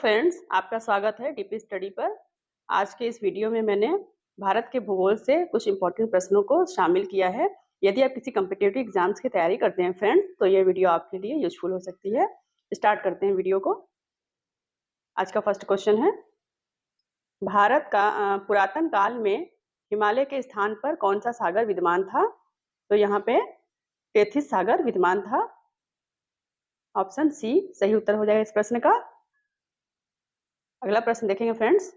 Friends, आपका स्वागत है डीपी स्टडी पर। आज के इस वीडियो में मैंने भारत के भूगोल से कुछ इंपॉर्टेंट प्रश्नों को शामिल किया है। यदि आप किसी कम्पिटिटिव एग्जाम्स की तैयारी करते हैं फ्रेंड्स, तो ये वीडियो आपके लिए यूजफुल हो सकती है। स्टार्ट करते हैं वीडियो को। आज का फर्स्ट क्वेश्चन है, भारत का पुरातन काल में हिमालय के स्थान पर कौन सा सागर विद्यमान था? तो यहाँ पे टेथिस सागर विद्यमान था। ऑप्शन सी सही उत्तर हो जाएगा इस प्रश्न का। अगला प्रश्न देखेंगे फ्रेंड्स,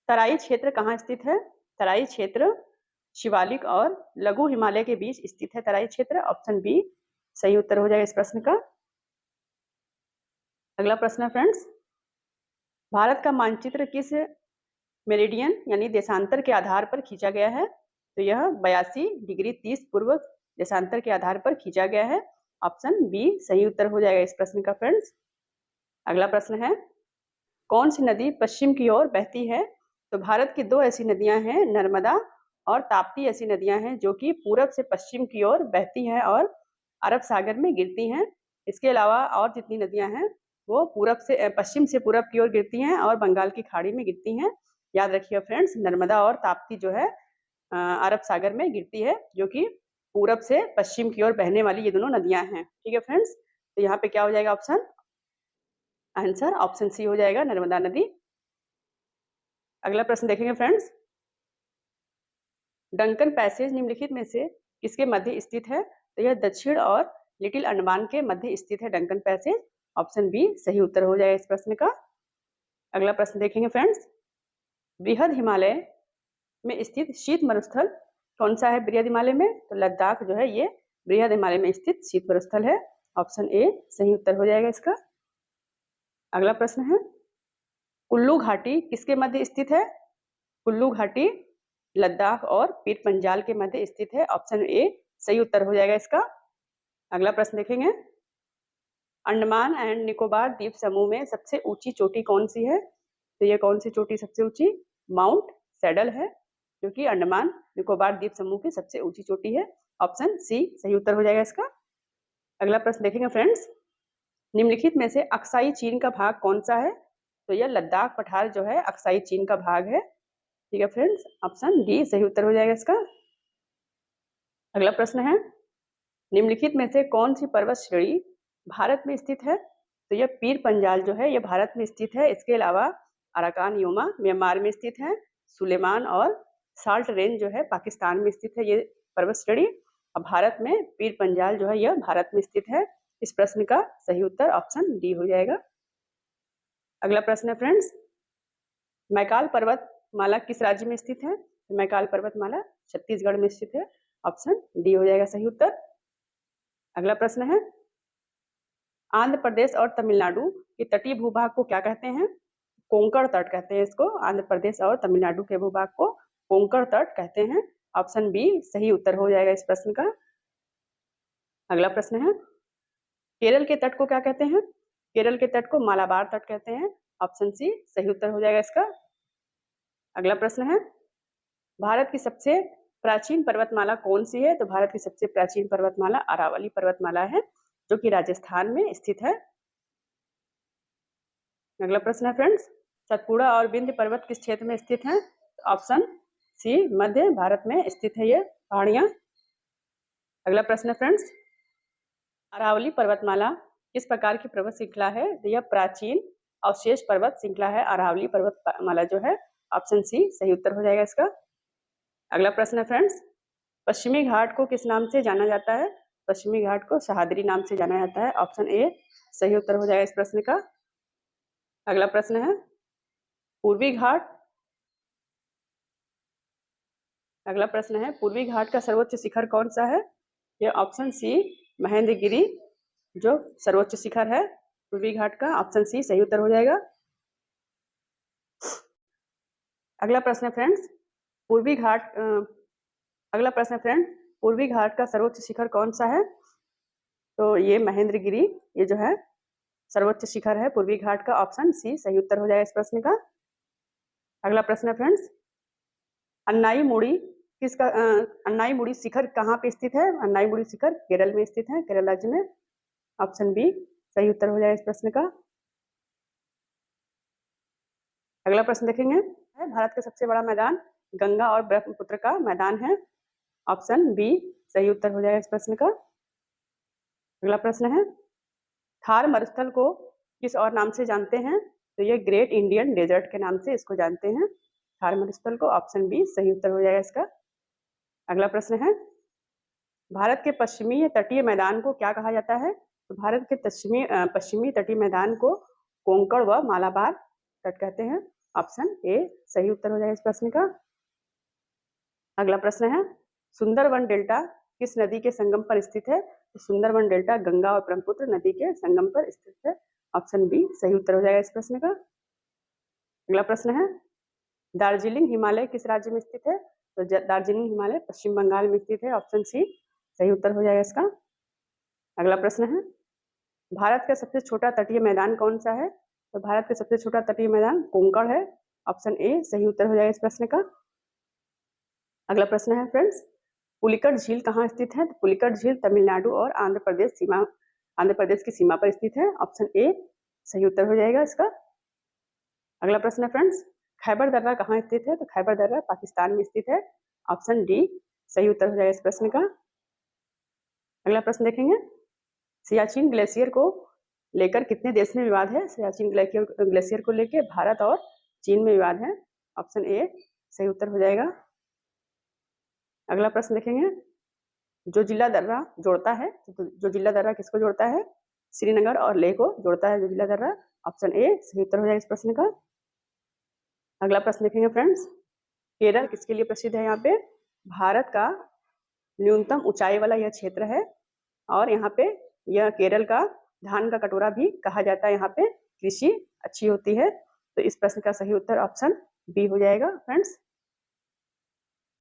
तराई क्षेत्र कहाँ स्थित है? तराई क्षेत्र शिवालिक और लघु हिमालय के बीच स्थित है तराई क्षेत्र। ऑप्शन बी सही उत्तर हो जाएगा इस प्रश्न का। अगला प्रश्न है फ्रेंड्स, भारत का मानचित्र किस मेरिडियन यानी देशांतर के आधार पर खींचा गया है? तो यह 82 डिग्री 30 पूर्व देशांतर के आधार पर खींचा गया है। ऑप्शन बी सही उत्तर हो जाएगा इस प्रश्न का फ्रेंड्स। अगला प्रश्न है, कौन सी नदी पश्चिम की ओर बहती है? तो भारत की दो ऐसी नदियां हैं, नर्मदा और ताप्ती ऐसी नदियां हैं जो कि पूरब से पश्चिम की ओर बहती हैं और अरब सागर में गिरती हैं। इसके अलावा और जितनी नदियां हैं वो पश्चिम से पूरब की ओर गिरती हैं और बंगाल की खाड़ी में गिरती हैं। याद रखिएगा फ्रेंड्स, नर्मदा और ताप्ती जो है अरब सागर में गिरती है, जो कि पूरब से पश्चिम की ओर बहने वाली ये दोनों नदियां हैं। ठीक है फ्रेंड्स, तो यहाँ पे क्या हो जाएगा ऑप्शन? आंसर ऑप्शन सी हो जाएगा, नर्मदा नदी। अगला प्रश्न देखेंगे फ्रेंड्स, डंकन पैसेज निम्नलिखित में से किसके मध्य स्थित है? तो यह दक्षिण और लिटिल अंडमान के मध्य स्थित है डंकन पैसेज। ऑप्शन बी सही उत्तर हो जाएगा इस प्रश्न का। अगला प्रश्न देखेंगे फ्रेंड्स, बृहद हिमालय में स्थित शीत मरुस्थल कौन सा है? बृहद हिमालय में तो लद्दाख जो है ये बृहद हिमालय में स्थित शीत मरुस्थल है। ऑप्शन ए सही उत्तर हो जाएगा इसका। अगला प्रश्न है, कुल्लू घाटी किसके मध्य स्थित है? कुल्लू घाटी लद्दाख और पीर पंजाल के मध्य स्थित है। ऑप्शन ए सही उत्तर हो जाएगा इसका। अगला प्रश्न देखेंगे, अंडमान एंड निकोबार द्वीप समूह में सबसे ऊंची चोटी कौन सी है? तो ये कौन सी चोटी सबसे ऊंची? माउंट सैडल है, जो कि अंडमान निकोबार द्वीप समूह की सबसे ऊंची चोटी है। ऑप्शन सी सही उत्तर हो जाएगा इसका। अगला प्रश्न देखेंगे फ्रेंड्स, निम्नलिखित में से अक्साई चीन का भाग कौन सा है? तो यह लद्दाख पठार जो है अक्साई चीन का भाग है। ठीक है फ्रेंड्स, ऑप्शन डी सही उत्तर हो जाएगा इसका। अगला प्रश्न है, निम्नलिखित में से कौन सी पर्वत श्रेणी भारत में स्थित है? तो यह पीर पंजाल जो है यह भारत में स्थित है। इसके अलावा अराकान योमा म्यांमार में स्थित है, सुलेमान और साल्ट रेंज जो है पाकिस्तान में स्थित है ये पर्वत श्रेणी। और भारत में पीर पंजाल जो है यह भारत में स्थित है। इस प्रश्न का सही उत्तर ऑप्शन डी हो जाएगा। अगला प्रश्न है फ्रेंड्स, मैकाल पर्वतमाला किस राज्य में स्थित है? मैकाल पर्वतमाला छत्तीसगढ़ में स्थित है। ऑप्शन डी हो जाएगा सही उत्तर। अगला प्रश्न है, आंध्र प्रदेश और तमिलनाडु के तटीय भूभाग को क्या कहते हैं? कोंकण तट कहते हैं इसको। आंध्र प्रदेश और तमिलनाडु के भूभाग को कोंकण तट कहते हैं। ऑप्शन बी सही उत्तर हो जाएगा इस प्रश्न का। अगला प्रश्न है, केरल के तट को क्या कहते हैं? केरल के तट को मालाबार तट कहते हैं। ऑप्शन सी सही उत्तर हो जाएगा इसका। अगला प्रश्न है, भारत की सबसे प्राचीन पर्वतमाला कौन सी है? तो भारत की सबसे प्राचीन पर्वतमाला अरावली पर्वतमाला है, जो कि राजस्थान में स्थित है। अगला प्रश्न है फ्रेंड्स, सतपुड़ा और विंध्य पर्वत किस क्षेत्र में स्थित है? ऑप्शन सी मध्य भारत में स्थित है ये पहाड़ियां। अगला प्रश्न है फ्रेंड्स, अरावली पर्वतमाला किस प्रकार की पर्वत श्रृंखला है? तो यह प्राचीन अवशेष पर्वत श्रृंखला है अरावली पर्वतमाला जो है। ऑप्शन सी सही उत्तर हो जाएगा इसका। अगला प्रश्न है फ्रेंड्स, पश्चिमी घाट को किस नाम से जाना जाता है? पश्चिमी घाट को सह्याद्री नाम से जाना जाता है। ऑप्शन ए सही उत्तर हो जाएगा इस प्रश्न का। अगला प्रश्न है, पूर्वी घाट अगला प्रश्न है, पूर्वी घाट का सर्वोच्च शिखर कौन सा है? यह ऑप्शन सी महेंद्रगिरी जो सर्वोच्च शिखर है पूर्वी घाट का। ऑप्शन सी सही उत्तर हो जाएगा। अगला प्रश्न है फ्रेंड्स, पूर्वी घाट पूर्वी घाट का सर्वोच्च शिखर कौन सा है? तो ये महेंद्रगिरी ये जो है सर्वोच्च शिखर है पूर्वी घाट का। ऑप्शन सी सही उत्तर हो जाएगा इस प्रश्न का। अगला प्रश्न है फ्रेंड्स, अन्नाई मुड़ी शिखर कहाँ पे स्थित है? अन्नाई मुड़ी शिखर केरल में स्थित है, केरल राज्य में। ऑप्शन बी सही उत्तर हो जाएगा इस प्रश्न का। अगला प्रश्न देखेंगे, भारत का सबसे बड़ा मैदान गंगा और ब्रह्मपुत्र का मैदान है। ऑप्शन बी सही उत्तर हो जाएगा इस प्रश्न का। अगला प्रश्न है, थार मरुस्थल को किस और नाम से जानते हैं? तो ये ग्रेट इंडियन डेजर्ट के नाम से इसको जानते हैं, थार मरुस्थल को। ऑप्शन बी सही उत्तर हो जाएगा इसका। अगला प्रश्न है, भारत के पश्चिमी तटीय मैदान को क्या कहा जाता है? तो भारत के पश्चिमी तटीय मैदान को कोंकण व मालाबार तट कहते हैं। ऑप्शन ए सही उत्तर हो जाएगा इस प्रश्न का। अगला प्रश्न है, सुंदरवन डेल्टा किस नदी के संगम पर स्थित है? तो सुंदरवन डेल्टा गंगा और ब्रह्मपुत्र नदी के संगम पर स्थित है। ऑप्शन बी सही उत्तर हो जाएगा इस प्रश्न का। अगला प्रश्न है, दार्जिलिंग हिमालय किस राज्य में स्थित है? तो दार्जिलिंग हिमालय पश्चिम बंगाल में स्थित है। ऑप्शन सी सही उत्तर हो जाएगा इसका। अगला प्रश्न है, भारत का सबसे छोटा तटीय मैदान कौन सा है? तो भारत का सबसे छोटा तटीय मैदान कोंकण है। ऑप्शन ए सही उत्तर हो जाएगा इस प्रश्न का। अगला प्रश्न है फ्रेंड्स, पुलिकट झील कहाँ स्थित है? तो पुलिकट झील तमिलनाडु और आंध्र प्रदेश की सीमा पर स्थित है। ऑप्शन ए सही उत्तर हो जाएगा इसका। अगला प्रश्न है फ्रेंड्स, खैबर दर्रा कहाँ स्थित है? तो खैबर दर्रा पाकिस्तान में स्थित है। ऑप्शन डी सही उत्तर हो जाएगा इस प्रश्न का। अगला प्रश्न देखेंगे, सियाचिन ग्लेशियर को लेकर कितने देश में विवाद है? सियाचिन ग्लेशियर को लेकर भारत और चीन में विवाद है। ऑप्शन ए सही उत्तर हो जाएगा। अगला प्रश्न देखेंगे, जोजिला दर्रा जोड़ता है, तो जोजिला दर्रा किसको जोड़ता है? श्रीनगर और लेह को जोड़ता है जोजिला दर्रा। ऑप्शन ए सही उत्तर हो जाएगा इस प्रश्न का। अगला प्रश्न देखेंगे फ्रेंड्स, केरल किसके लिए प्रसिद्ध है? यहाँ पे भारत का न्यूनतम ऊंचाई वाला यह क्षेत्र है और यहाँ पे यह केरल का धान का कटोरा भी कहा जाता है। यहाँ पे कृषि अच्छी होती है। तो इस प्रश्न का सही उत्तर ऑप्शन बी हो जाएगा फ्रेंड्स।